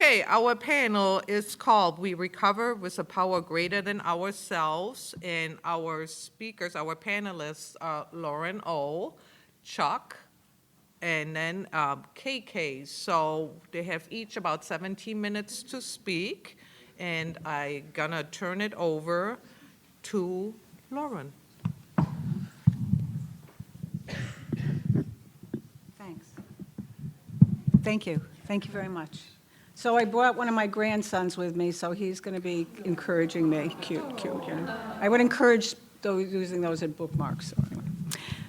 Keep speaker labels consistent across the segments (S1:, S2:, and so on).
S1: Okay, our panel is called We Recover with a Power Greater Than Ourselves, and our speakers, our panelists are Loron O, Chuck, and then KK. So they have each about 17 minutes to speak, and I'm gonna turn it over to Loron.
S2: Thanks. Thank you. Thank you very much. So I brought one of my grandsons with me, so he's going to be encouraging me. Cute, cute. Yeah. I would encourage those using those as bookmarks.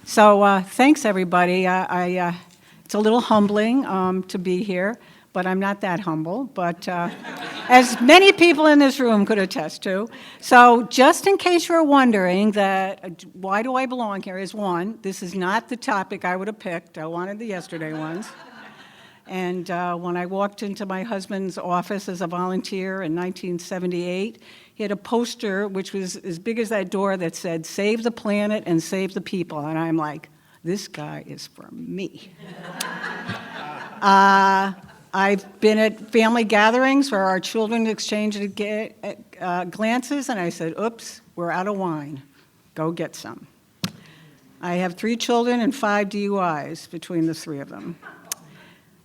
S2: So thanks, everybody. It's a little humbling to be here, but I'm not that humble. But as many people in this room could attest to. So just in case you're wondering that why do I belong here is one, this is not the topic I would have picked. I wanted the yesterday ones. And when I walked into my husband's office as a volunteer in 1978, he had a poster which was as big as that door that said, "Save the planet and save the people." And I'm like, this guy is for me. I've been at family gatherings where our children exchanged glances, and I said, oops, we're out of wine. Go get some. I have 3 children and 5 DUIs between the 3 of them.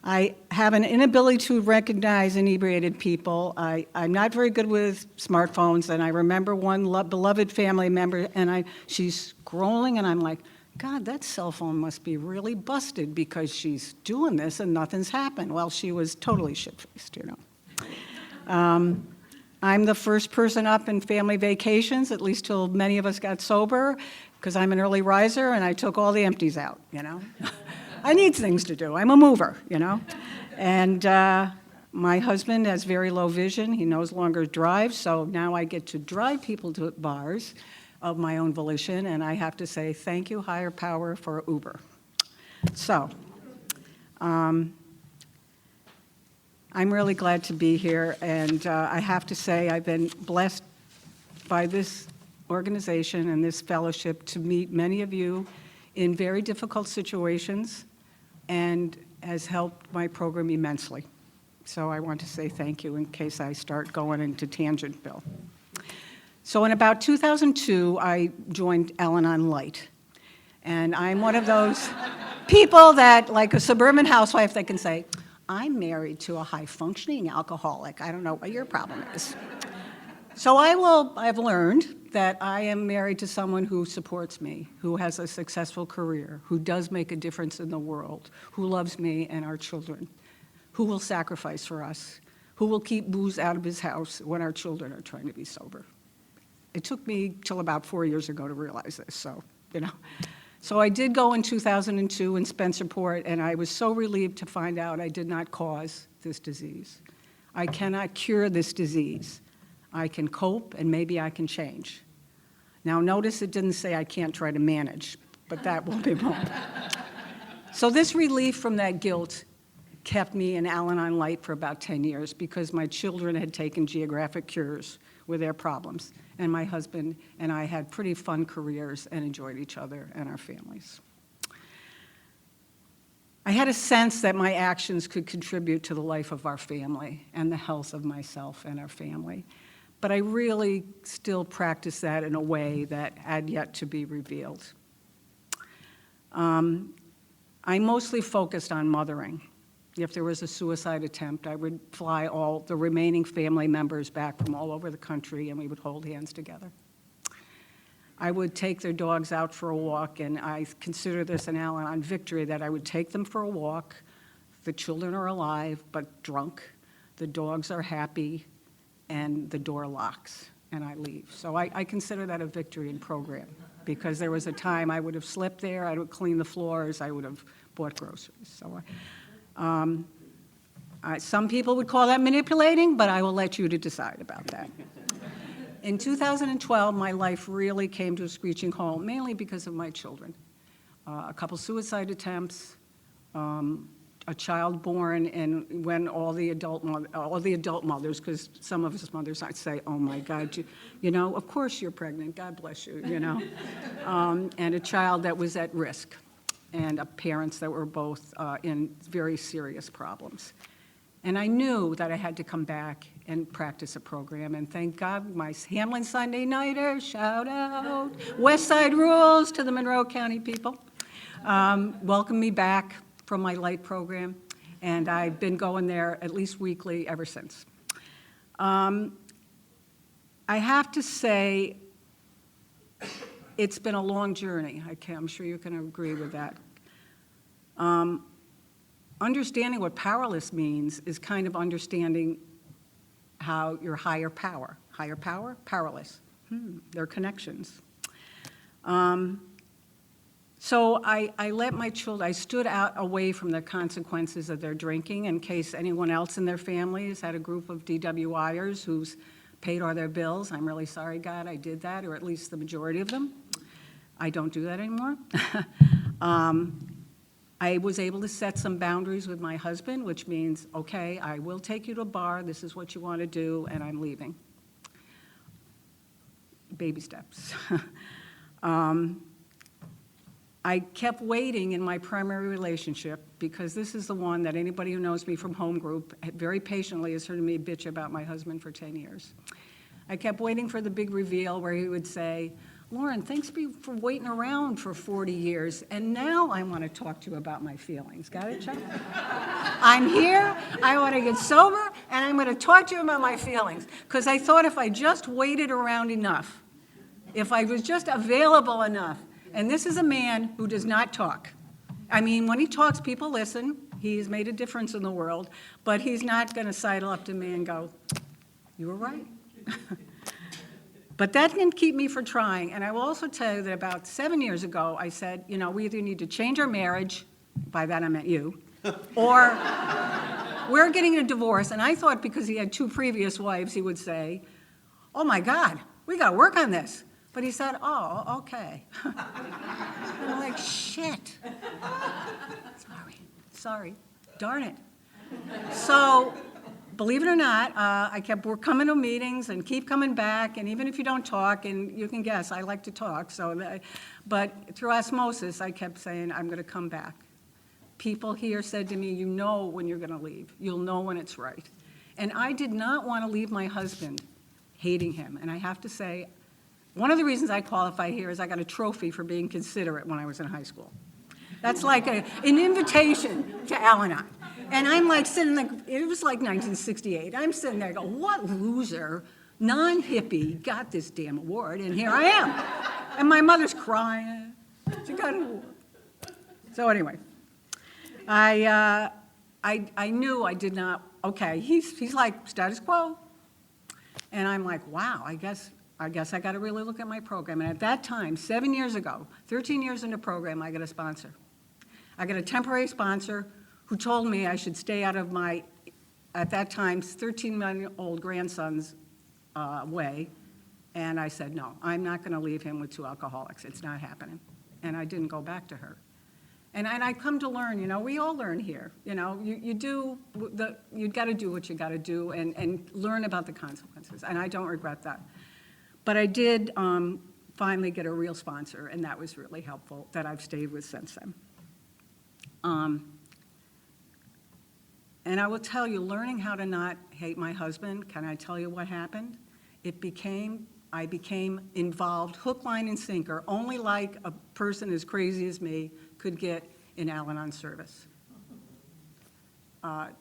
S2: I have an inability to recognize inebriated people. I'm not very good with smartphones, and I remember one beloved family member, and she's scrolling, and I'm like, God, that cell phone must be really busted because she's doing this and nothing's happened. Well, she was totally shit-faced, you know. I'm the first person up in family vacations, at least till many of us got sober, because I'm an early riser, and I took all the empties out, you know. I need things to do. I'm a mover, you know. And my husband has very low vision. He no longer drives, so now I get to drive people to bars of my own volition, and I have to say thank you, higher power, for Uber. So I'm really glad to be here, and I have to say I've been blessed by this organization and this fellowship to meet many of you in very difficult situations, and has helped my program immensely. So I want to say thank you in case I start going into tangent, Bill. So in about 2002, I joined Al-Anon Light. And I'm one of those people that, like a suburban housewife, that can say, I'm married to a high-functioning alcoholic. I don't know what your problem is. So I've learned that I am married to someone who supports me, who has a successful career, who does make a difference in the world, who loves me and our children, who will sacrifice for us, who will keep booze out of his house when our children are trying to be sober. It took me till about 4 years ago to realize this, so, you know. So I did go in 2002 in Spencerport, and I was so relieved to find out I did not cause this disease. I cannot cure this disease. I can cope, and maybe I can change. Now, notice it didn't say I can't try to manage, but that will be wrong. So this relief from that guilt kept me in Al-Anon Light for about 10 years because my children had taken geographic cures with their problems, and my husband and I had pretty fun careers and enjoyed each other and our families. I had a sense that my actions could contribute to the life of our family and the health of myself and our family. But I really still practice that in a way that had yet to be revealed. I mostly focused on mothering. If there was a suicide attempt, I would fly all the remaining family members back from all over the country, and we would hold hands together. I would take their dogs out for a walk, and I consider this an Al-Anon victory that I would take them for a walk. The children are alive but drunk. The dogs are happy, and the door locks, and I leave. So I consider that a victory in program, because there was a time I would have slept there, I would clean the floors, I would have bought groceries. So some people would call that manipulating, but I will let you to decide about that. In 2012, my life really came to a screeching halt, mainly because of my children. A couple suicide attempts, a child born, and when all the adult mothers, because some of us mothers, I'd say, oh my God, you know, of course you're pregnant, God bless you, you know. And a child that was at risk, and parents that were both in very serious problems. And I knew that I had to come back and practice a program, and thank God my Hamlin Sunday Nighter, shout out, West Side Rules to the Monroe County people, welcomed me back from my light program, and I've been going there at least weekly ever since. I have to say, it's been a long journey. I'm sure you can agree with that. Understanding what powerless means is kind of understanding how your higher power, powerless, they're connections. So I let my children, I stood out away from the consequences of their drinking in case anyone else in their families had a group of DWIers who's paid all their bills. I'm really sorry, God, I did that, or at least the majority of them. I don't do that anymore. I was able to set some boundaries with my husband, which means, okay, I will take you to a bar, this is what you want to do, and I'm leaving. Baby steps. I kept waiting in my primary relationship, because this is the one that anybody who knows me from home group very patiently has heard me bitch about my husband for 10 years. I kept waiting for the big reveal where he would say, Loren, thanks for waiting around for 40 years, and now I want to talk to you about my feelings. Got it, Chuck? I'm here, I want to get sober, and I'm going to talk to you about my feelings. Because I thought if I just waited around enough, if I was just available enough, and this is a man who does not talk. I mean, when he talks, people listen. He's made a difference in the world, but he's not going to sidle up to me and go, you were right. But that didn't keep me from trying. And I will also tell you that about 7 years ago, I said, you know, we either need to change our marriage, by that I meant you, or we're getting a divorce. And I thought because he had 2 previous wives, he would say, oh my God, we got to work on this. But he said, oh, okay. I'm like, shit. Sorry, darn it. So, believe it or not, we're coming to meetings and keep coming back, and even if you don't talk, and you can guess, I like to talk, but through osmosis, I kept saying, I'm gonna come back. People here said to me, you know when you're gonna leave. You'll know when it's right. And I did not wanna leave my husband hating him, and I have to say, one of the reasons I qualify here is I got a trophy for being considerate when I was in high school. That's like an invitation to Al-Anon. And I'm like sitting there, it was like 1968. I'm sitting there going, what loser, non-hippie, got this damn award, and here I am. And my mother's crying. She got an award. So anyway, I knew I did not, okay, he's like status quo. And I'm like, wow, I guess I got to really look at my program. And at that time, 7 years ago, 13 years into program, I got a sponsor. I got a temporary sponsor who told me I should stay out of my, at that time, 13-month-old grandson's way. And I said, no, I'm not going to leave him with 2 alcoholics. It's not happening. And I didn't go back to her. And I come to learn, you know, we all learn here. You know, you got to do what you got to do and learn about the consequences. And I don't regret that. But I did finally get a real sponsor, and that was really helpful, that I've stayed with since then. And I will tell you, learning how to not hate my husband, can I tell you what happened? I became involved, hook, line, and sinker, only like a person as crazy as me could get in Al-Anon service.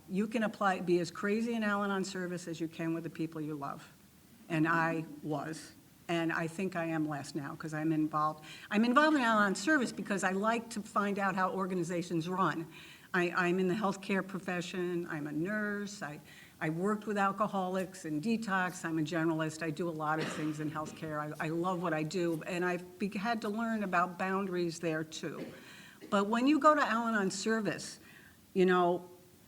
S2: You can be as crazy in Al-Anon service as you can with the people you love. And I was, and I think I am less now because I'm involved. I'm involved in Al-Anon service because I like to find out how organizations run. I'm in the healthcare profession, I'm a nurse, I worked with alcoholics and detox, I'm a generalist, I do a lot of things in healthcare. I love what I do, and I've had to learn about boundaries there too. But when you go to Al-Anon service, you know,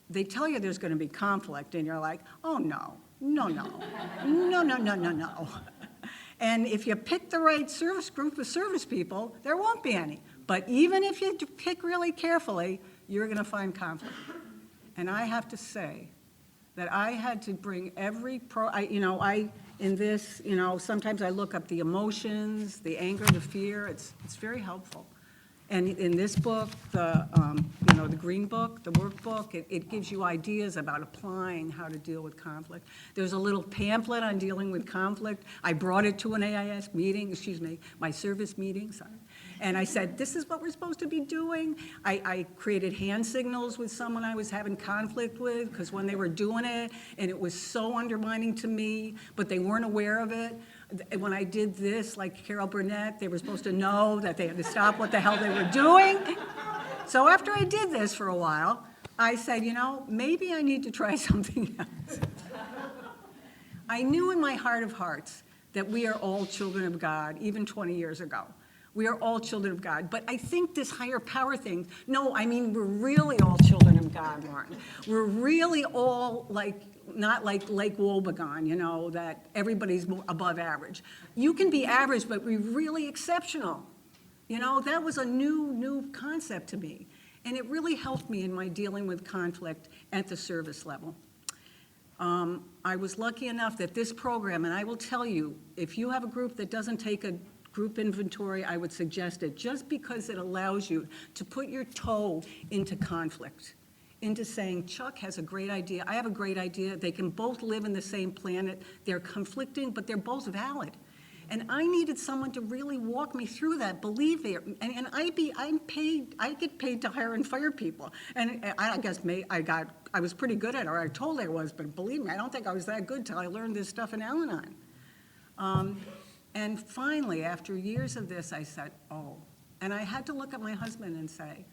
S2: they tell you there's gonna be conflict, and you're like, oh no. No. And if you pick the right service group of service people, there won't be any. But even if you pick really carefully, you're going to find conflict. And I have to say that I had to bring every sometimes I look up the emotions, the anger, the fear. It's very helpful. And in this book, the green book, the workbook, it gives you ideas about applying how to deal with conflict. There's a little pamphlet on dealing with conflict. I brought it to an AIS meeting, my service meeting, sorry. And I said, this is what we're supposed to be doing. I created hand signals with someone I was having conflict with, because when they were doing it, and it was so undermining to me, but they weren't aware of it. When I did this, like Carol Burnett, they were supposed to know that they had to stop what the hell they were doing. So after I did this for a while, I said, maybe I need to try something else. I knew in my heart of hearts that we are all children of God, even 20 years ago. We are all children of God. But I think this higher power thing, no, I mean, we're really all children of God, Martin. We're really all not like Lake Wobegon, that everybody's above average. You can be average, but be really exceptional. That was a new concept to me. And it really helped me in my dealing with conflict at the service level. I was lucky enough that this program, and I will tell you, if you have a group that doesn't take a group inventory, I would suggest it, just because it allows you to put your toe into conflict, into saying, Chuck has a great idea, I have a great idea, they can both live in the same planet, they're conflicting, but they're both valid. And I needed someone to really walk me through that, believe it. And I get paid to hire and fire people. And I guess I was pretty good at it, or I told I was, but believe me, I don't think I was that good till I learned this stuff in Al-Anon. And finally, after years of this, I said, oh. And I had to look at my husband and say,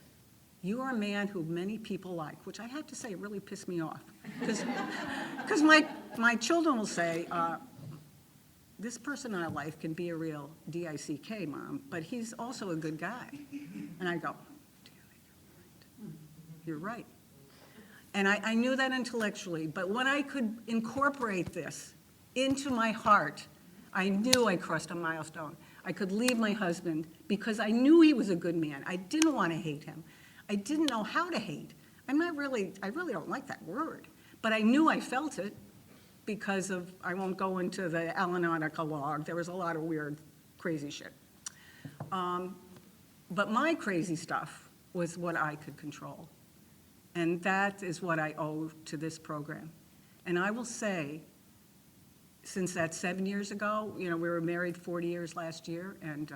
S2: you are a man who many people like, which I have to say really pissed me off. Because my children will say, this person in our life can be a real D-I-C-K, Mom, but he's also a good guy. And I go, damn it, you're right. And I knew that intellectually, but when I could incorporate this into my heart, I knew I crossed a milestone. I could leave my husband because I knew he was a good man. I didn't want to hate him. I didn't know how to hate. I really don't like that word, but I knew I felt it because of, I won't go into the Al-Anonica log. There was a lot of weird, crazy shit. But my crazy stuff was what I could control. And that is what I owe to this program. And I will say, since that 7 years ago, we were married 40 years last year, and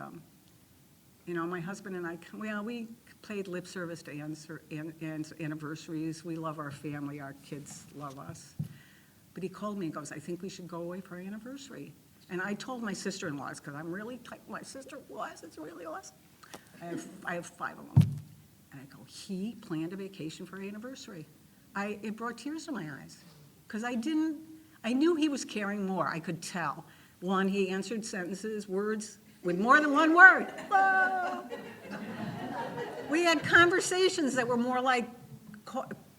S2: my husband and I, we paid lip service to anniversaries. We love our family. Our kids love us. But he called me and goes, I think we should go away for our anniversary. And I told my sister-in-laws, because I'm really tight. My sister-in-laws, it's really awesome. I have 5 of them. And I go, he planned a vacation for our anniversary. It brought tears to my eyes, because I knew he was caring more. I could tell. One, he answered sentences, words, with more than one word. Oh. We had conversations that were more like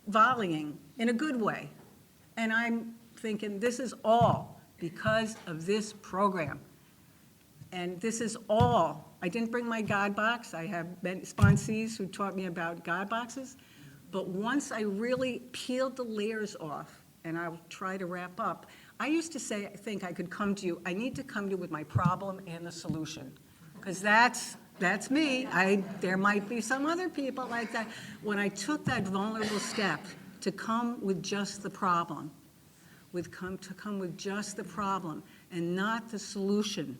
S2: volleying in a good way. And I'm thinking, this is all because of this program. And this is all. I didn't bring my God box. I have sponsees who taught me about God boxes. But once I really peeled the layers off, and I'll try to wrap up, I used to say, I think I could come to you, I need to come to you with my problem and the solution. Because that's me. There might be some other people like that. When I took that vulnerable step to come with just the problem, to come with just the problem and not the solution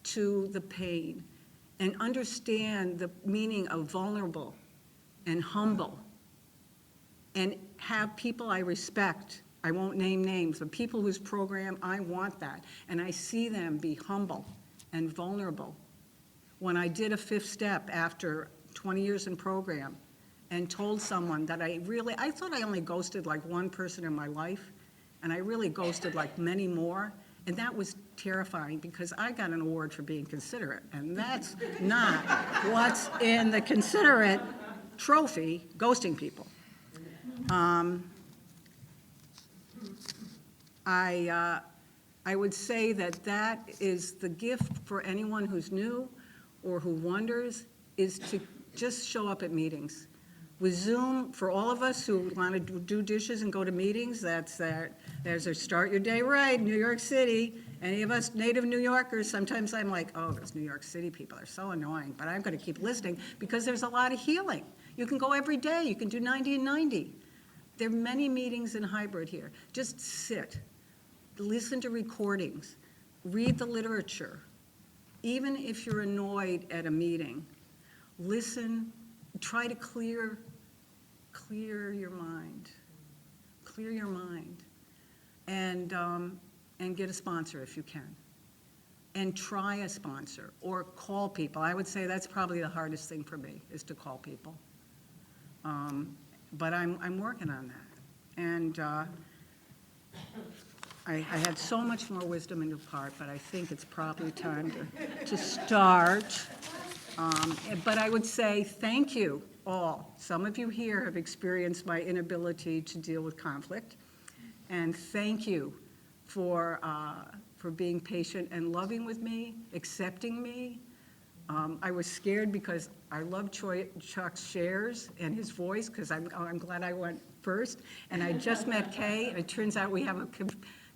S2: to the pain, and understand the meaning of vulnerable and humble, and have people I respect, I won't name names, but people whose program I want that, and I see them be humble and vulnerable. When I did a 5th step after 20 years in program and told someone that I thought I only ghosted like one person in my life, and I really ghosted like many more, and that was terrifying because I got an award for being considerate, and that's not what's in the considerate trophy, ghosting people. I would say that is the gift for anyone who's new or who wonders, is to just show up at meetings. With Zoom, for all of us who want to do dishes and go to meetings, there's a start your day right, New York City. Any of us native New Yorkers, sometimes I'm like, oh, those New York City people are so annoying, but I'm going to keep listening because there's a lot of healing. You can go every day. You can do 90 and 90. There are many meetings in hybrid here. Just sit, listen to recordings, read the literature. Even if you're annoyed at a meeting, listen, try to clear your mind. Clear your mind. And get a sponsor if you can. And try a sponsor or call people. I would say that's probably the hardest thing for me, is to call people. But I'm working on that. And I had so much more wisdom in part, but I think it's probably time to start. But I would say thank you all. Some of you here have experienced my inability to deal with conflict. And thank you for being patient and loving with me, accepting me. I was scared because I love Chuck's shares and his voice, because I'm glad I went first. And I just met Kay, and it turns out we have a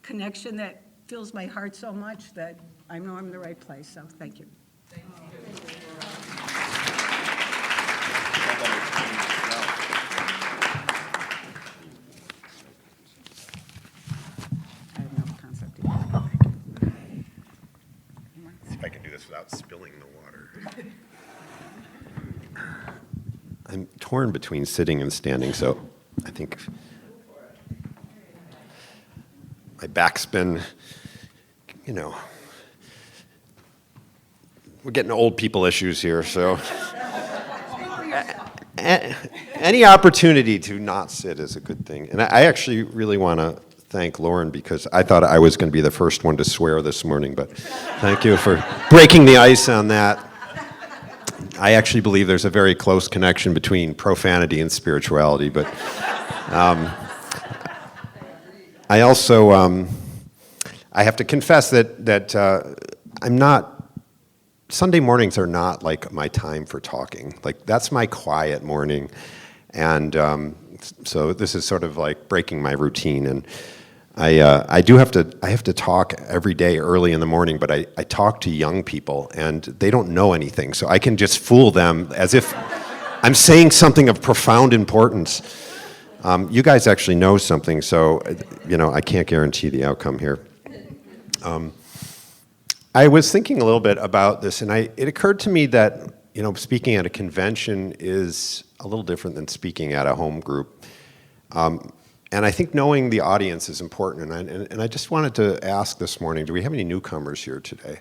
S2: connection that fills my heart so much that I know I'm in the right place. So thank you.
S3: Thank you.
S2: I have no concept either.
S4: See if I can do this without spilling the water. I'm torn between sitting and standing, so I think my back's been, we're getting old people issues here, so any opportunity to not sit is a good thing. And I actually really want to thank Loren, because I thought I was going to be the first one to swear this morning, but thank you for breaking the ice on that. I actually believe there's a very close connection between profanity and spirituality, but I also, I have to confess that I'm not, Sunday mornings are not like my time for talking. Like, that's my quiet morning, and so this is sort of like breaking my routine. And I have to talk every day early in the morning, but I talk to young people, and they don't know anything, so I can just fool them as if I'm saying something of profound importance. You guys actually know something, so I can't guarantee the outcome here. I was thinking a little bit about this, and it occurred to me that speaking at a convention is a little different than speaking at a home group. And I think knowing the audience is important, and I just wanted to ask this morning, do we have any newcomers here today?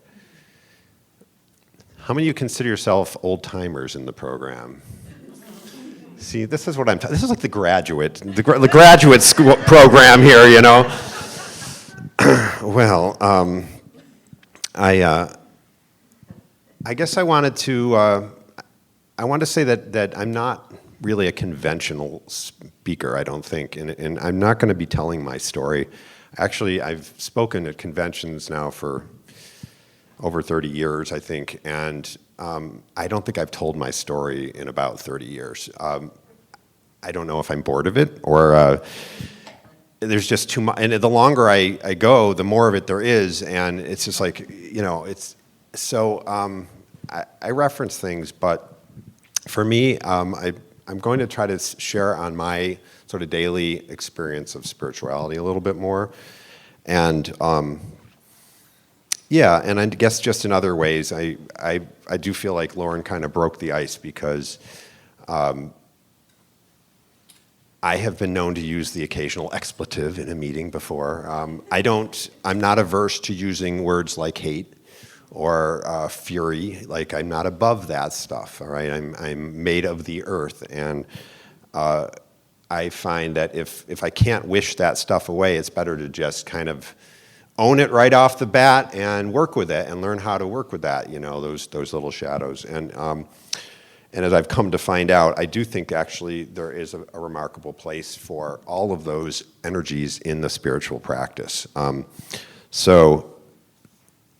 S4: How many of you consider yourself old-timers in the program? See, this is what this is like the graduate school program here, Well, I guess I wanted to say that I'm not really a conventional speaker, I don't think, and I'm not going to be telling my story. Actually, I've spoken at conventions now for over 30 years, I think, and I don't think I've told my story in about 30 years. I don't know if I'm bored of it, or there's just too much, and the longer I go, the more of it there is, and it's just like, it's so, I reference things, but for me, I'm going to try to share on my sort of daily experience of spirituality a little bit more. And and I guess just in other ways, I do feel like Loren kind of broke the ice, because I have been known to use the occasional expletive in a meeting before. I'm not averse to using words like hate or fury. Like, I'm not above that stuff, all right? I'm made of the earth, and I find that if I can't wish that stuff away, it's better to just kind of own it right off the bat and work with it and learn how to work with that, those little shadows. And as I've come to find out, I do think actually there is a remarkable place for all of those energies in the spiritual practice. So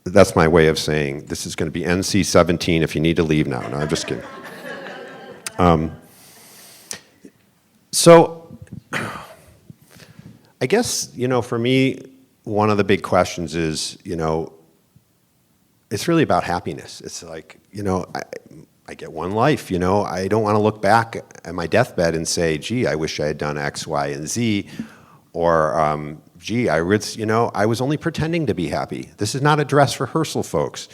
S4: that's my way of saying this is going to be NC 17 if you need to leave now. No, I'm just kidding. So I guess, for me, one of the big questions is, it's really about happiness. It's like, I get one life, I don't want to look back at my deathbed and say, gee, I wish I had done X, Y, and Z, or, gee, I was only pretending to be happy. This is not a dress rehearsal, folks.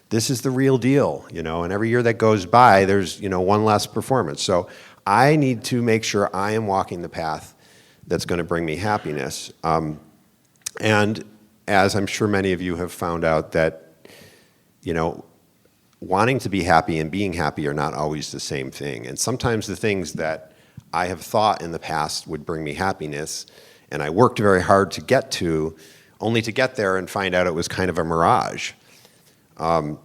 S4: This is the real deal, and every year that goes by, there's, one less performance. So I need to make sure I am walking the path that's going to bring me happiness. And as I'm sure many of you have found out that, wanting to be happy and being happy are not always the same thing. And sometimes the things that I have thought in the past would bring me happiness, and I worked very hard to get to, only to get there and find out it was kind of a mirage. And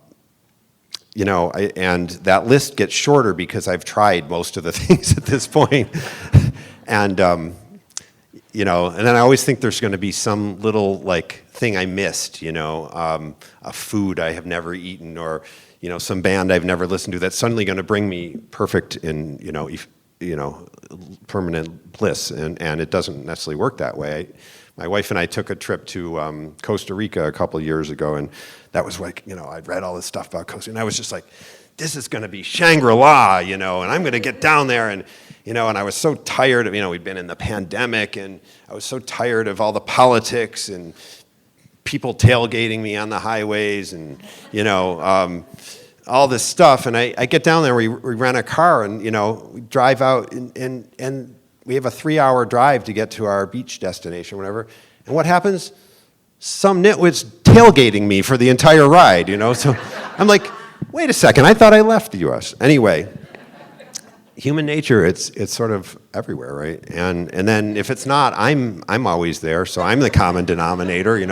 S4: that list gets shorter because I've tried most of the things at this point. And, and then I always think there's going to be some little thing I missed, a food I have never eaten, or, some band I've never listened to that's suddenly going to bring me perfect and, permanent bliss. And it doesn't necessarily work that way. My wife and I took a trip to Costa Rica a couple of years ago, and that was I'd read all this stuff about Costa Rica, and I was just like, this is going to be Shangri-La, and I'm going to get down there, and and I was so tired of, we'd been in the pandemic, and I was so tired of all the politics and people tailgating me on the highways, and all this stuff. And I get down there, we rent a car, and we drive out, and we have a 3-hour drive to get to our beach destination, whatever. And what happens? Some nitwit's tailgating me for the entire ride, So I'm like, wait a second, I thought I left the U.S. Anyway, human nature, it's sort of everywhere, right? And then if it's not, I'm always there, so I'm the common denominator,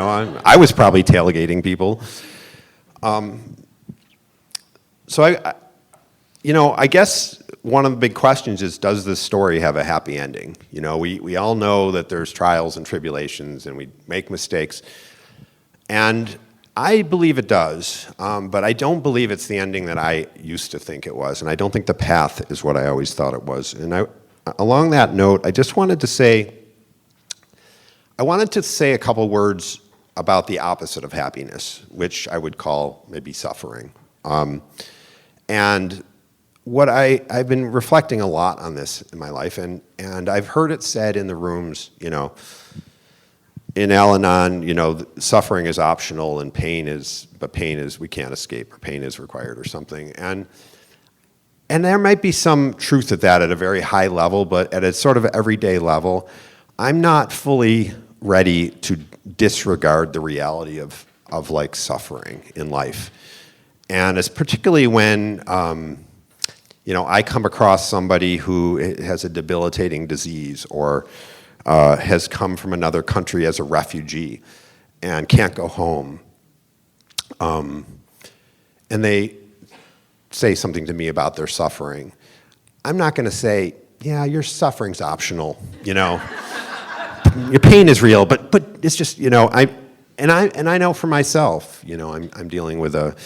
S4: I was probably tailgating people. So I guess one of the big questions is, does this story have a happy ending? We all know that there's trials and tribulations, and we make mistakes. And I believe it does, but I don't believe it's the ending that I used to think it was, and I don't think the path is what I always thought it was. And along that note, I just wanted to say, a couple words about the opposite of happiness, which I would call maybe suffering. And what I've been reflecting a lot on this in my life, and I've heard it said in the rooms, in Al-Anon, suffering is optional and pain is we can't escape, or pain is required, or something. And there might be some truth to that at a very high level, but at a sort of everyday level, I'm not fully ready to disregard the reality of suffering in life. And it's particularly when, I come across somebody who has a debilitating disease, or has come from another country as a refugee and can't go home. And they say something to me about their suffering. I'm not going to say, yeah, your suffering's optional, Your pain is real, but it's just, I know for myself, I'm dealing with a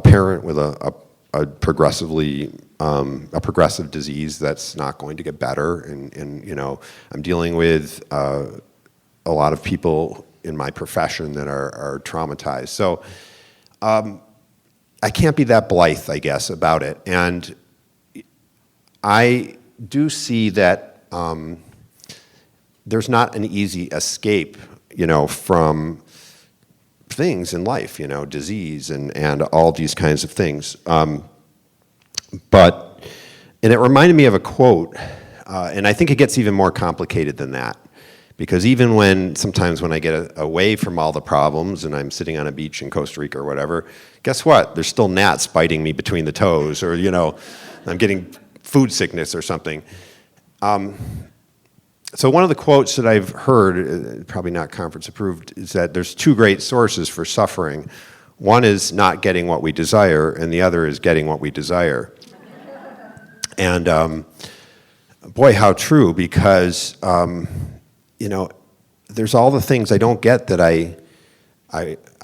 S4: parent with a progressive disease that's not going to get better, and I'm dealing with a lot of people in my profession that are traumatized. So I can't be that blithe, I guess, about it. And I do see that there's not an easy escape, from things in life, disease and all these kinds of things. And it reminded me of a quote, and I think it gets even more complicated than that, because even sometimes when I get away from all the problems and I'm sitting on a beach in Costa Rica or whatever, guess what? There's still gnats biting me between the toes, or, I'm getting food sickness or something. So one of the quotes that I've heard, probably not conference approved, is that there's two great sources for suffering. One is not getting what we desire, and the other is getting what we desire. And boy, how true, because there's all the things I don't get that I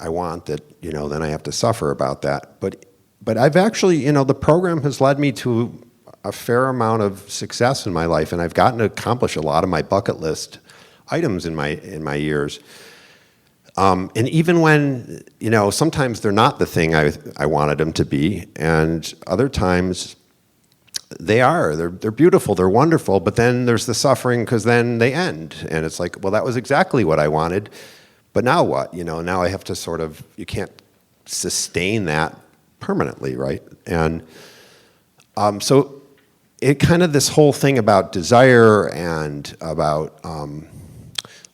S4: want, that then I have to suffer about that. But I've actually, the program has led me to a fair amount of success in my life, and I've gotten to accomplish a lot of my bucket list items in my years. And even when, sometimes they're not the thing I wanted them to be, and other times they are. They're beautiful, they're wonderful, but then there's the suffering because then they end. And it's like, well, that was exactly what I wanted, but now what? Now I have to sort of, you can't sustain that permanently, right? And so it kind of, this whole thing about desire and about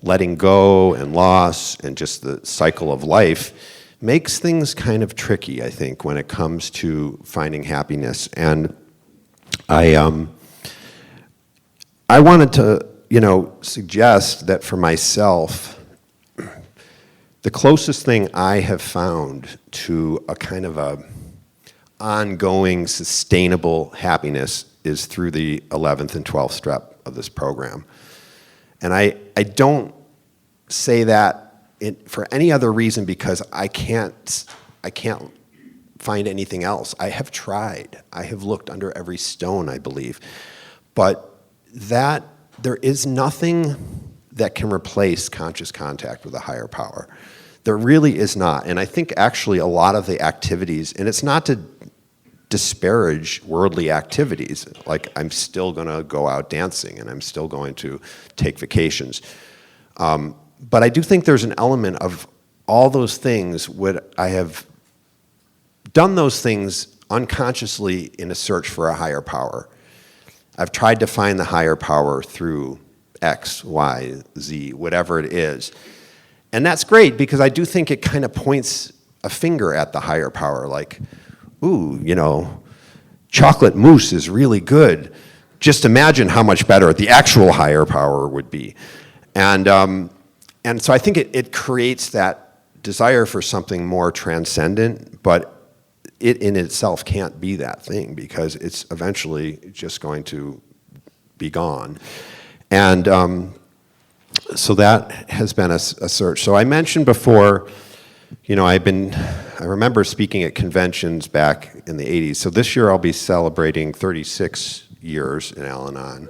S4: letting go and loss and just the cycle of life makes things kind of tricky, I think, when it comes to finding happiness. And I wanted to, suggest that for myself, the closest thing I have found to a kind of a ongoing, sustainable happiness is through the 11th and 12th step of this program. And I don't say that for any other reason because I can't find anything else. I have tried. I have looked under every stone, I believe. But that there is nothing that can replace conscious contact with a higher power. There really is not. And I think actually a lot of the activities, and it's not to disparage worldly activities, like I'm still going to go out dancing and I'm still going to take vacations. But I do think there's an element of all those things would I have done those things unconsciously in a search for a higher power. I've tried to find the higher power through X, Y, Z, whatever it is. And that's great because I do think it kind of points a finger at the higher power, like, ooh, chocolate mousse is really good. Just imagine how much better the actual higher power would be. And so I think it creates that desire for something more transcendent, but it in itself can't be that thing because it's eventually just going to be gone. And so that has been a search. So I mentioned before, I remember speaking at conventions back in the 80s. So this year I'll be celebrating 36 years in Al-Anon.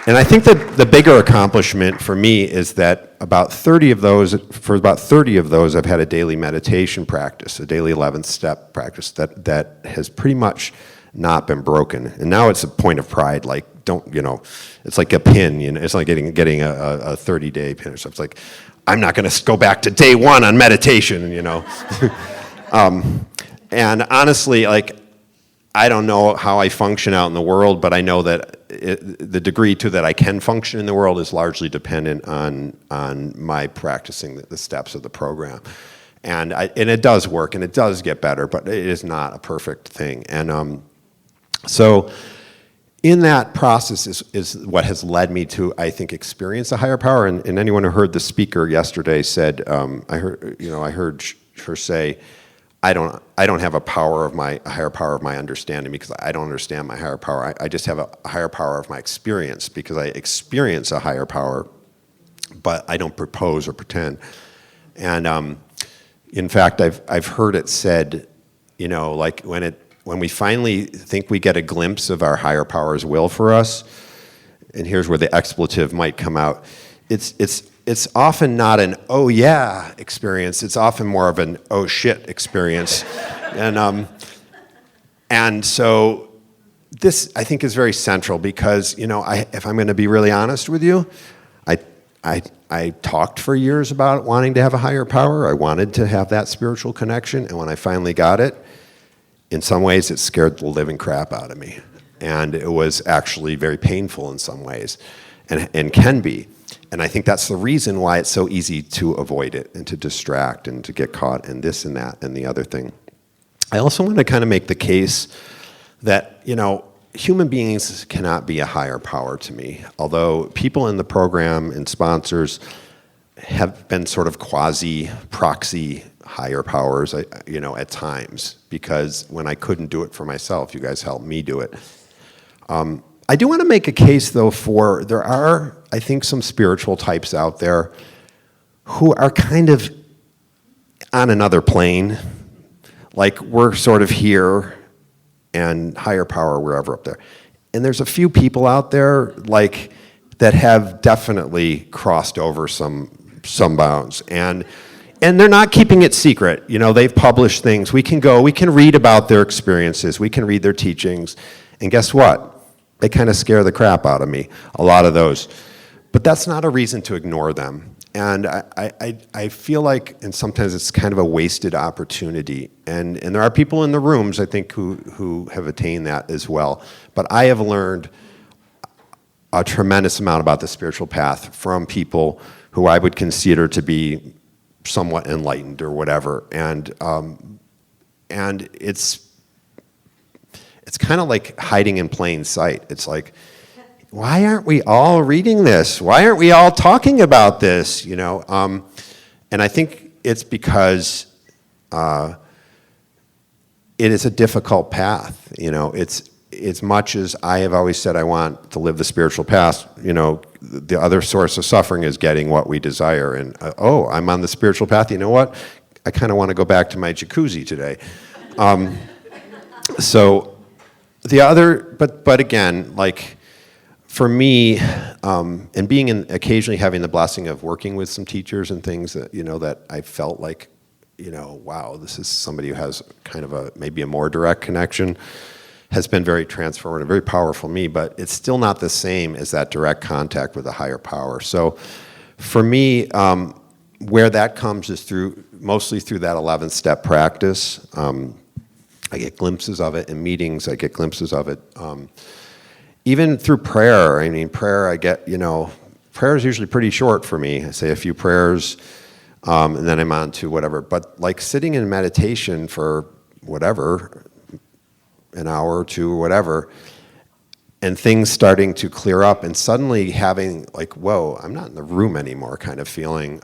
S4: And I think that the bigger accomplishment for me is that for about 30 of those, I've had a daily meditation practice, a daily 11th step practice that has pretty much not been broken. And now it's a point of pride, like, it's like a pin, it's like getting a 30-day pin or something. It's like, I'm not going to go back to day one on meditation, And honestly, like, I don't know how I function out in the world, but I know that the degree to that I can function in the world is largely dependent on my practicing the steps of the program. And it does work, and it does get better, but it is not a perfect thing. And so in that process is what has led me to, I think, experience a higher power. And anyone who heard the speaker yesterday said, I heard her say, I don't have a higher power of my understanding because I don't understand my higher power. I just have a higher power of my experience because I experience a higher power, but I don't propose or pretend. And in fact, I've heard it said, like when we finally think we get a glimpse of our higher power's will for us, and here's where the expletive might come out, it's often not an oh yeah experience, it's often more of an oh shit experience. And so this, I think, is very central because, if I'm going to be really honest with you, I talked for years about wanting to have a higher power. I wanted to have that spiritual connection, and when I finally got it, in some ways it scared the living crap out of me. And it was actually very painful in some ways, and can be. And I think that's the reason why it's so easy to avoid it and to distract and to get caught in this and that and the other thing. I also want to kind of make the case that, human beings cannot be a higher power to me, although people in the program and sponsors have been sort of quasi-proxy higher powers, at times, because when I couldn't do it for myself, you guys helped me do it. I do want to make a case, though, there are, I think, some spiritual types out there who are kind of on another plane. Like, we're sort of here, and higher power wherever up there. And there's a few people out there like that have definitely crossed over some bounds. And they're not keeping it secret. You know, they've published things. We can read about their experiences. We can read their teachings. And guess what? They kind of scare the crap out of me, a lot of those. But that's not a reason to ignore them. And I feel like, and sometimes it's kind of a wasted opportunity. And there are people in the rooms, I think, who have attained that as well. But I have learned a tremendous amount about the spiritual path from people who I would consider to be somewhat enlightened or whatever. And it's kind of like hiding in plain sight. It's like, why aren't we all reading this? Why aren't we all talking about this? You know, and I think it's because it is a difficult path. You know, it's as much as I have always said I want to live the spiritual path. You know, the other source of suffering is getting what we desire. And I'm on the spiritual path. You know what? I kind of want to go back to my jacuzzi today. So the other, but again, like. For me, and being occasionally having the blessing of working with some teachers and things that, you know, that I felt like, you know, wow, this is somebody who has kind of maybe a more direct connection, has been very transformative, very powerful to me, but it's still not the same as that direct contact with a higher power. So for me, where that comes is mostly through that 11th step practice. I get glimpses of it in meetings, I get glimpses of it. Even through prayer, I mean, prayer, I get, you know, prayer is usually pretty short for me. I say a few prayers, and then I'm on to whatever. But like sitting in meditation for whatever, an hour or two or whatever, and things starting to clear up and suddenly having like, whoa, I'm not in the room anymore kind of feeling,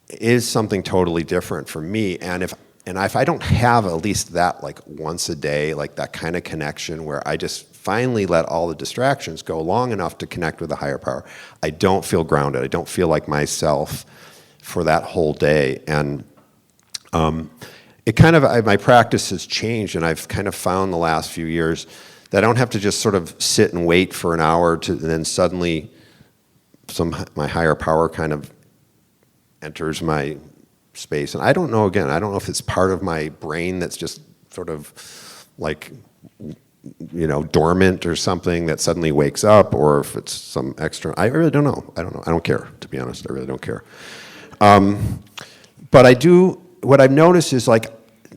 S4: is something totally different for me. And if I don't have at least that like once a day, like that kind of connection where I just finally let all the distractions go long enough to connect with a higher power, I don't feel grounded. I don't feel like myself for that whole day. And it kind of, my practice has changed, and I've kind of found the last few years that I don't have to just sort of sit and wait for an hour and then suddenly my higher power kind of enters my space. And I don't know if it's part of my brain that's just sort of like, you know, dormant or something that suddenly wakes up, or if it's some extra, I really don't know. I don't care, to be honest. I really don't care. But what I've noticed is like,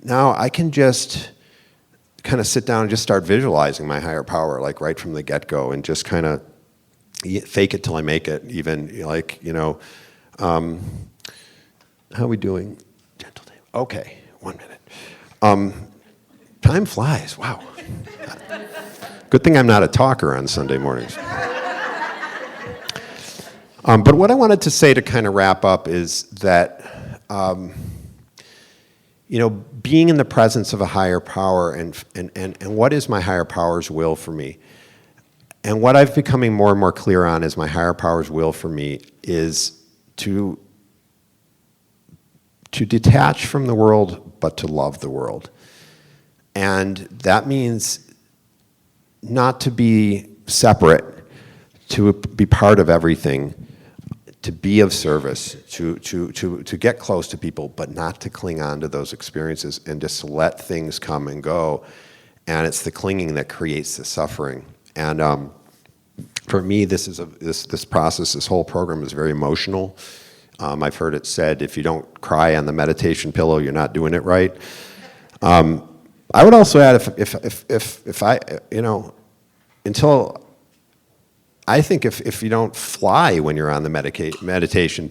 S4: now I can just kind of sit down and just start visualizing my higher power, like right from the get-go, and just kind of fake it till I make it, even like, you know, how are we doing? Gentle Dave. Okay, 1 minute. Time flies, wow. Good thing I'm not a talker on Sunday mornings. But what I wanted to say to kind of wrap up is that, you know, being in the presence of a higher power and what is my higher power's will for me? And what I've becoming more and more clear on is my higher power's will for me is to detach from the world, but to love the world. And that means not to be separate, to be part of everything, to be of service, to get close to people, but not to cling on to those experiences and just let things come and go. And it's the clinging that creates the suffering. And for me, this process, this whole program is very emotional. I've heard it said, if you don't cry on the meditation pillow, you're not doing it right. I would also add, if I, you know, I think if you don't fly when you're on the meditation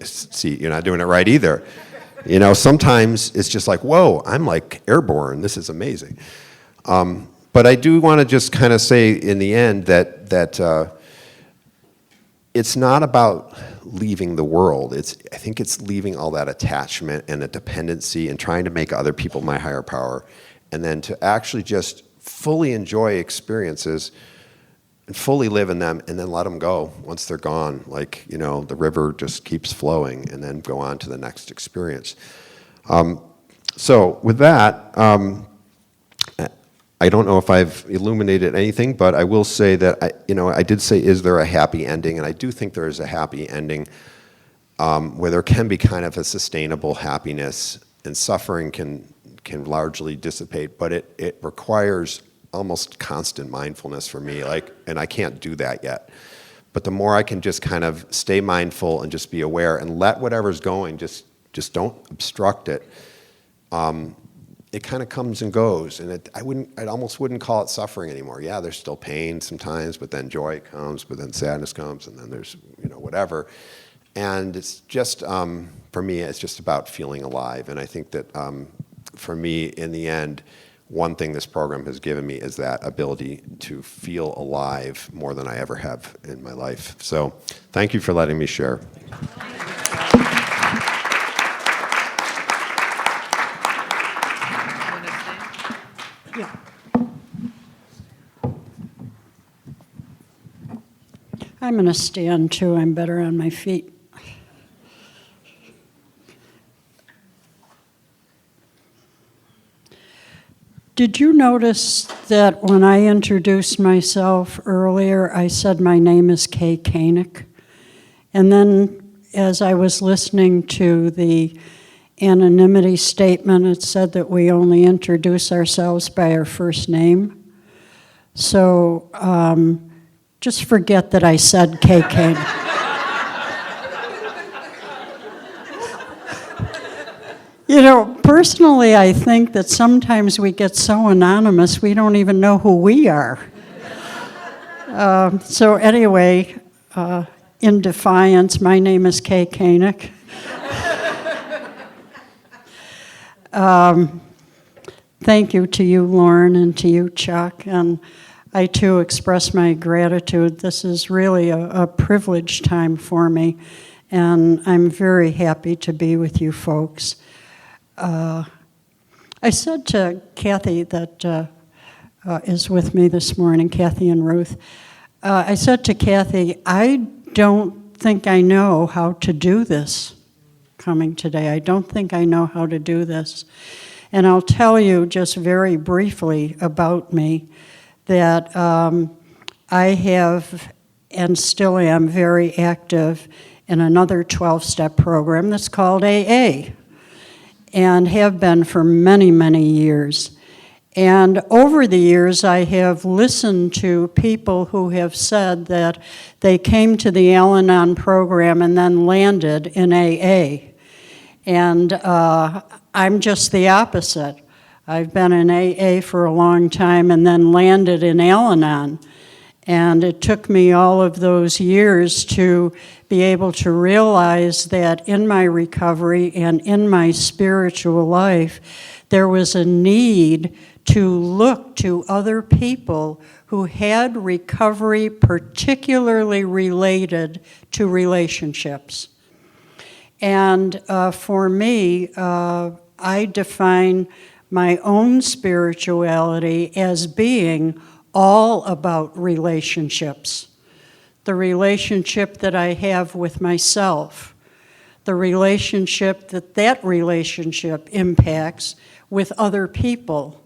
S4: seat, you're not doing it right either. You know, sometimes it's just like, whoa, I'm like airborne. This is amazing. But I do want to just kind of say in the end that it's not about leaving the world. I think it's leaving all that attachment and the dependency and trying to make other people my higher power, and then to actually just fully enjoy experiences and fully live in them, and then let them go once they're gone. Like, you know, the river just keeps flowing, and then go on to the next experience. So with that, I don't know if I've illuminated anything, but I will say that I did say, is there a happy ending? And I do think there is a happy ending where there can be kind of a sustainable happiness, and suffering can largely dissipate, but it requires almost constant mindfulness for me, and I can't do that yet. But the more I can just kind of stay mindful and just be aware and let whatever's going, just don't obstruct it, it kind of comes and goes, and I almost wouldn't call it suffering anymore. Yeah, there's still pain sometimes, but then joy comes, but then sadness comes, and then there's whatever. And it's just, for me, it's just about feeling alive. And I think that for me, in the end, one thing this program has given me is that ability to feel alive more than I ever have in my life. So thank you for letting me share.
S2: Yeah.
S3: I'm going to stand too. I'm better on my feet. Did you notice that when I introduced myself earlier, I said my name is Kay Koenig? And then as I was listening to the anonymity statement, it said that we only introduce ourselves by our first name. So just forget that I said Kay Koenig. Personally, I think that sometimes we get so anonymous we don't even know who we are. So anyway, in defiance, my name is Kay Koenig. Thank you to you, Loren, and to you, Chuck. And I, too, express my gratitude. This is really a privileged time for me, and I'm very happy to be with you folks. I said to Kathy that is with me this morning, Kathy and Ruth, I said to Kathy, I don't think I know how to do this coming today. I don't think I know how to do this. And I'll tell you just very briefly about me that I have and still am very active in another 12-step program that's called AA, and have been for many, many years. And over the years, I have listened to people who have said that they came to the Al-Anon program and then landed in AA. And I'm just the opposite. I've been in AA for a long time and then landed in Al-Anon. And it took me all of those years to be able to realize that in my recovery and in my spiritual life, there was a need to look to other people who had recovery particularly related to relationships. And for me, I define my own spirituality as being all about relationships. The relationship that I have with myself, the relationship that relationship impacts with other people,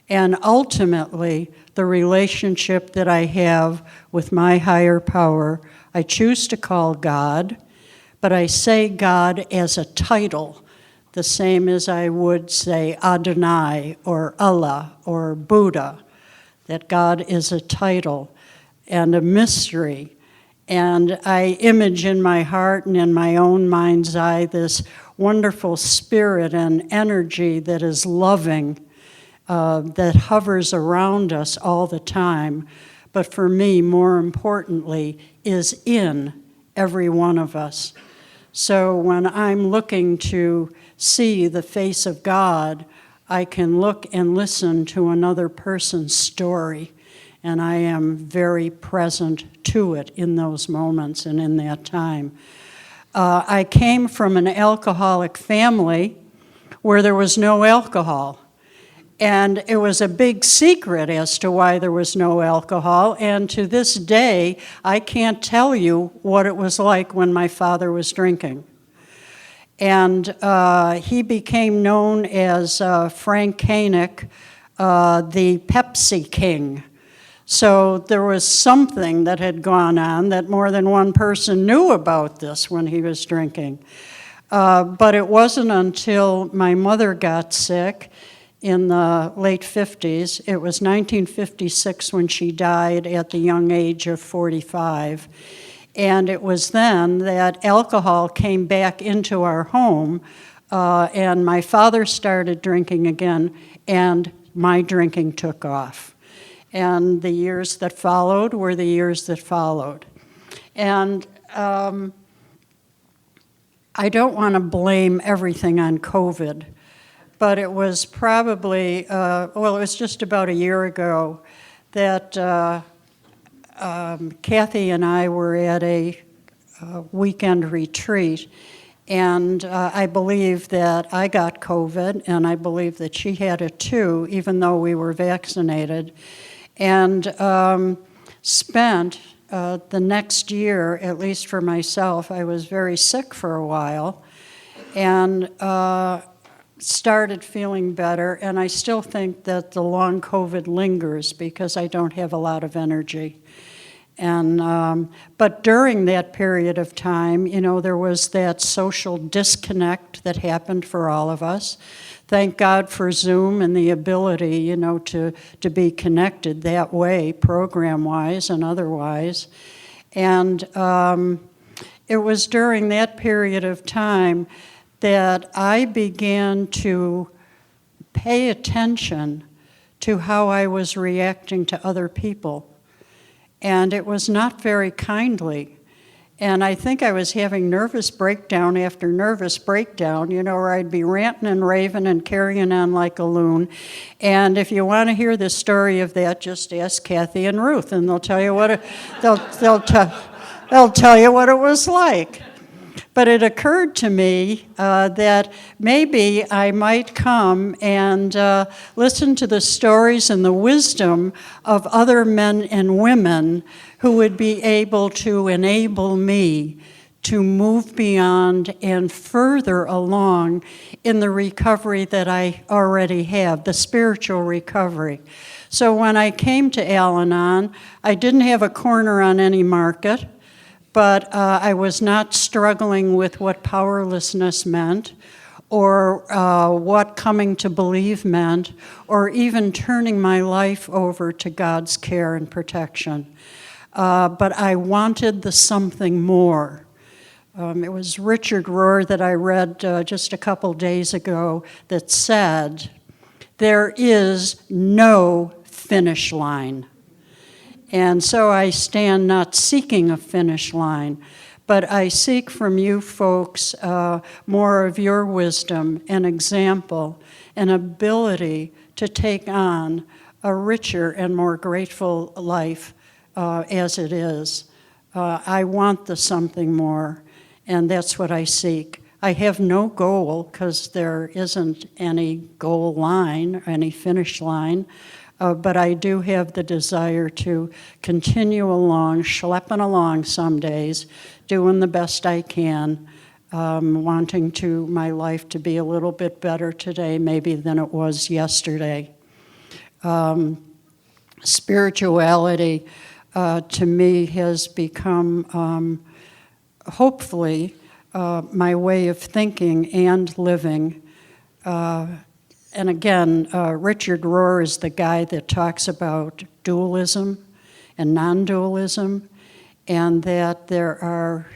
S3: and ultimately the relationship that I have with my higher power. I choose to call God, but I say God as a title, the same as I would say Adonai or Allah or Buddha, that God is a title and a mystery. And I image in my heart and in my own mind's eye this wonderful spirit and energy that is loving, that hovers around us all the time, but for me, more importantly, is in every one of us. So when I'm looking to see the face of God, I can look and listen to another person's story, and I am very present to it in those moments and in that time. I came from an alcoholic family where there was no alcohol. And it was a big secret as to why there was no alcohol. And to this day, I can't tell you what it was like when my father was drinking. And he became known as Frank Koenig the Pepsi King. So there was something that had gone on that more than one person knew about this when he was drinking. But it wasn't until my mother got sick in the late 50s. It was 1956 when she died at the young age of 45. And it was then that alcohol came back into our home, and my father started drinking again, and my drinking took off. And the years that followed were the years that followed. And I don't want to blame everything on COVID, but it was probably, it was just about a year ago that Kathy and I were at a weekend retreat, and I believe that I got COVID, and I believe that she had it too, even though we were vaccinated, and spent the next year, at least for myself, I was very sick for a while, and started feeling better, and I still think that the long COVID lingers because I don't have a lot of energy. And but during that period of time, you know, there was that social disconnect that happened for all of us. Thank God for Zoom and the ability, you know, to be connected that way, program-wise and otherwise. And it was during that period of time that I began to pay attention to how I was reacting to other people. And it was not very kindly. And I think I was having nervous breakdown after nervous breakdown, you know, where I'd be ranting and raving and carrying on like a loon. And if you want to hear the story of that, just ask Kathy and Ruth, and they'll tell you what they'll tell you what it was like. But it occurred to me that maybe I might come and listen to the stories and the wisdom of other men and women who would be able to enable me to move beyond and further along in the recovery that I already have, the spiritual recovery. So when I came to Al-Anon, I didn't have a corner on any market. But I was not struggling with what powerlessness meant, or what coming to believe meant, or even turning my life over to God's care and protection. But I wanted the something more. It was Richard Rohr that I read just a couple days ago that said, "There is no finish line." And so I stand not seeking a finish line, but I seek from you folks more of your wisdom and example and ability to take on a richer and more grateful life as it is. I want the something more, and that's what I seek. I have no goal because there isn't any goal line, any finish line. But I do have the desire to continue along, schlepping along some days, doing the best I can, wanting my life to be a little bit better today maybe than it was yesterday. Spirituality to me has become, hopefully, my way of thinking and living. And again, Richard Rohr is the guy that talks about dualism and non-dualism, and that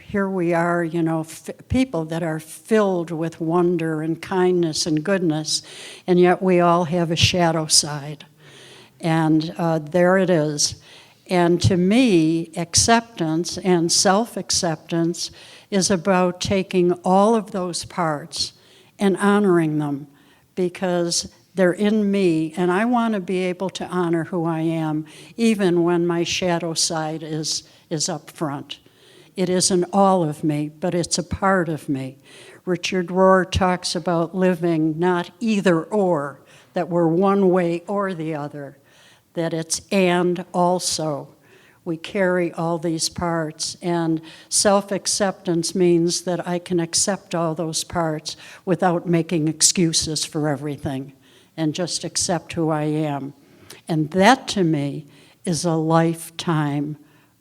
S3: here we are, you know, people that are filled with wonder and kindness and goodness, and yet we all have a shadow side. And there it is. And to me, acceptance and self-acceptance is about taking all of those parts and honoring them, because they're in me, and I want to be able to honor who I am, even when my shadow side is up front. It isn't all of me, but it's a part of me. Richard Rohr talks about living not either or, that we're one way or the other, that it's and also. We carry all these parts, and self-acceptance means that I can accept all those parts without making excuses for everything. and just accept who I am. And that, to me, is a lifetime,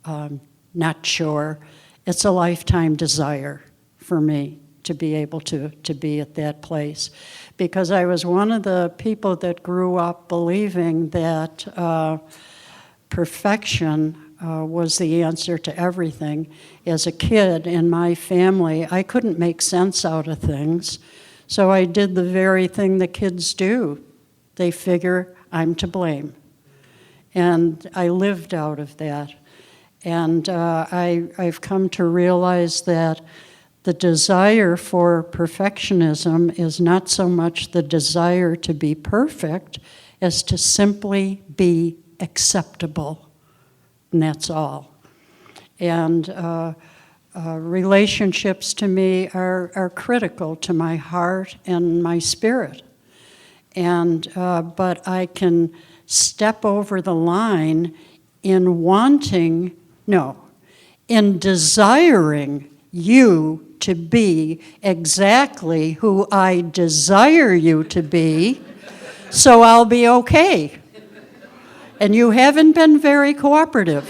S3: not chore, it's a lifetime desire for me to be able to be at that place. Because I was one of the people that grew up believing that perfection was the answer to everything. As a kid in my family, I couldn't make sense out of things, so I did the very thing the kids do. They figure I'm to blame. And I lived out of that. And I've come to realize that the desire for perfectionism is not so much the desire to be perfect as to simply be acceptable. And that's all. And relationships to me are critical to my heart and my spirit. And but I can step over the line in desiring you to be exactly who I desire you to be, so I'll be okay. And you haven't been very cooperative.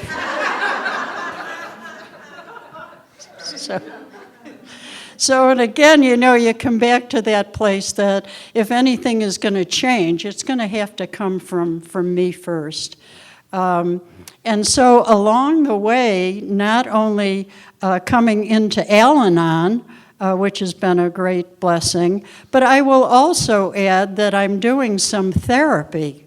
S3: So, and again, you come back to that place that if anything is going to change, it's going to have to come from me first. And so along the way, not only coming into Al-Anon, which has been a great blessing, but I will also add that I'm doing some therapy,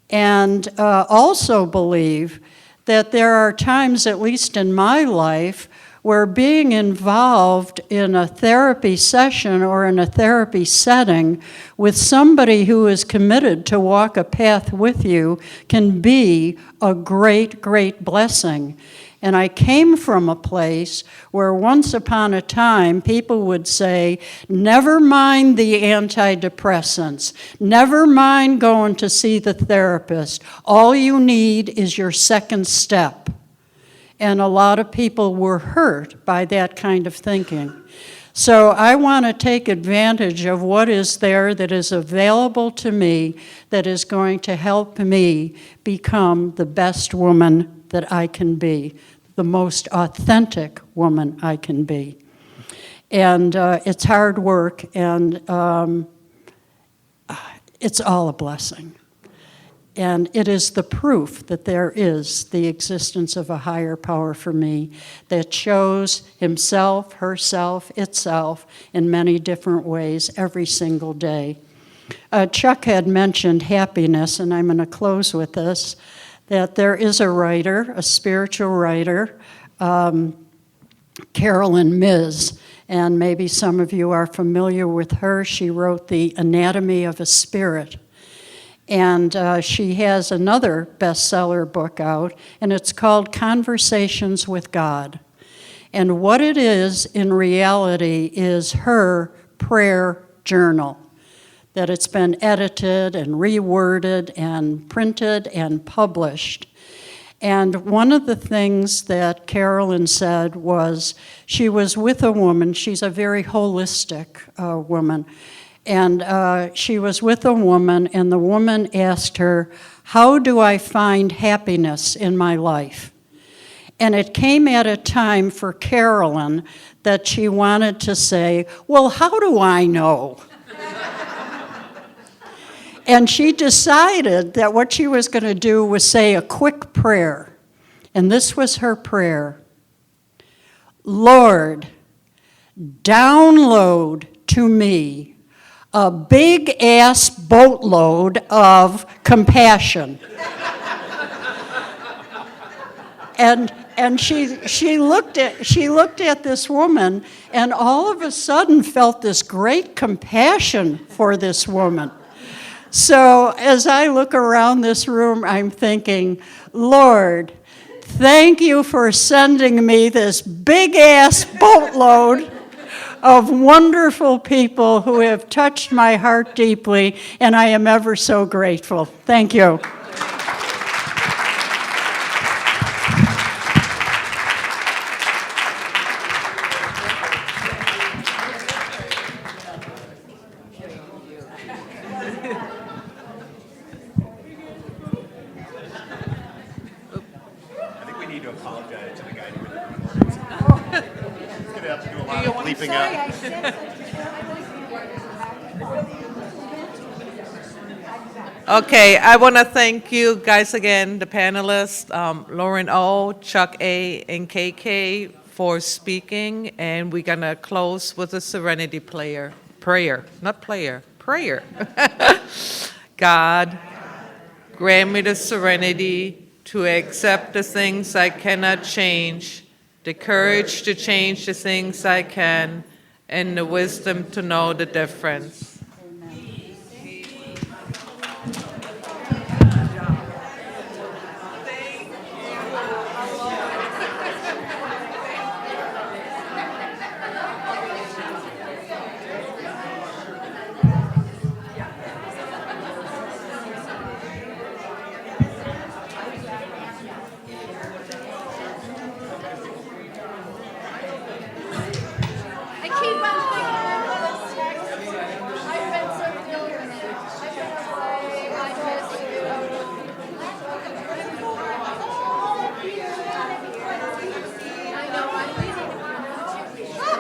S3: and also believe that there are times, at least in my life, where being involved in a therapy session or in a therapy setting with somebody who is committed to walk a path with you can be a great, great blessing. And I came from a place where once upon a time people would say, never mind the antidepressants, never mind going to see the therapist, all you need is your second step. And a lot of people were hurt by that kind of thinking. So I want to take advantage of what is there that is available to me that is going to help me become the best woman that I can be, the most authentic woman I can be. And it's hard work, and it's all a blessing. And it is the proof that there is the existence of a higher power for me that shows himself, herself, itself in many different ways every single day. Chuck had mentioned happiness, and I'm going to close with this, that there is a writer, a spiritual writer, Carolyn Myss, and maybe some of you are familiar with her. She wrote The Anatomy of a Spirit. And she has another bestseller book out, and it's called Conversations with God. And what it is in reality is her prayer journal, that it's been edited and reworded and printed and published. And one of the things that Carolyn said was she was with a woman, she's a very holistic woman, and she was with a woman, and the woman asked her, how do I find happiness in my life? And it came at a time for Carolyn that she wanted to say, well, how do I know? And she decided that what she was going to do was say a quick prayer. And this was her prayer. Lord, download to me a big-ass boatload of compassion. And she looked at this woman and all of a sudden felt this great compassion for this woman. So as I look around this room, I'm thinking, Lord, thank you for sending me this big-ass boatload of wonderful people who have touched my heart deeply, and I am ever so grateful. Thank you.
S4: have to do a lot of bleeping out.
S1: Okay, I want to thank you guys again, the panelists, Loron O, Chuck A, and KK for speaking, and we're going to close with a serenity prayer. Prayer. God, grant me the serenity to accept the things I cannot change, the courage to change the things I can, and the wisdom to know the difference.
S5: I keep on thinking about this text. I've been so familiar with it. I've been away. I miss you. I know. I'm leaving tomorrow.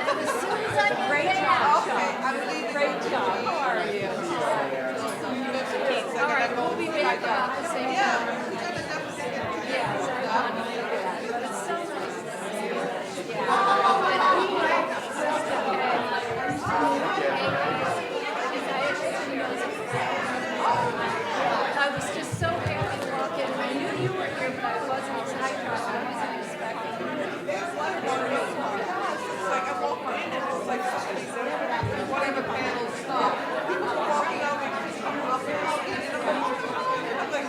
S5: And as soon as I get back.
S1: Okay, I'm leaving.
S5: Great job. How are you? All right, we'll be back about the same time. Yes, I want to do that. But it's so nice to see you. I was just so happy to walk in. I knew you were here, but I wasn't excited. I wasn't expecting you. What a great talk.
S1: It's like I walk in and it's like somebody's there. One of the panels stop. People are walking out and just come up and out. I'm like,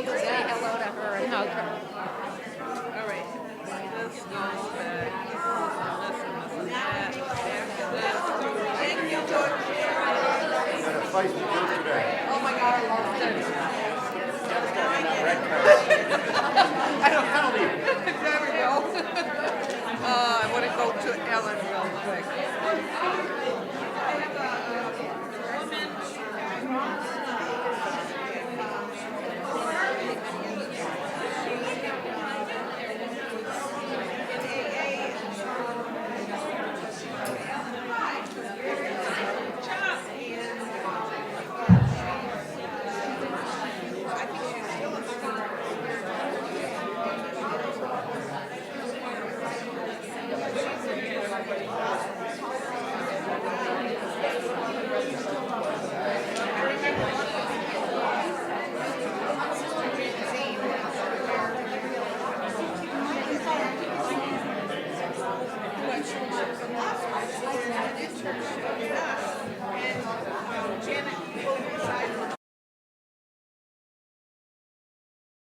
S5: Say hello to her and hug her.
S1: all right. This goes back. Listen, that. Thank you, George. Oh my God, I love this. I don't know. There we go. I want to go to Ellen real quick.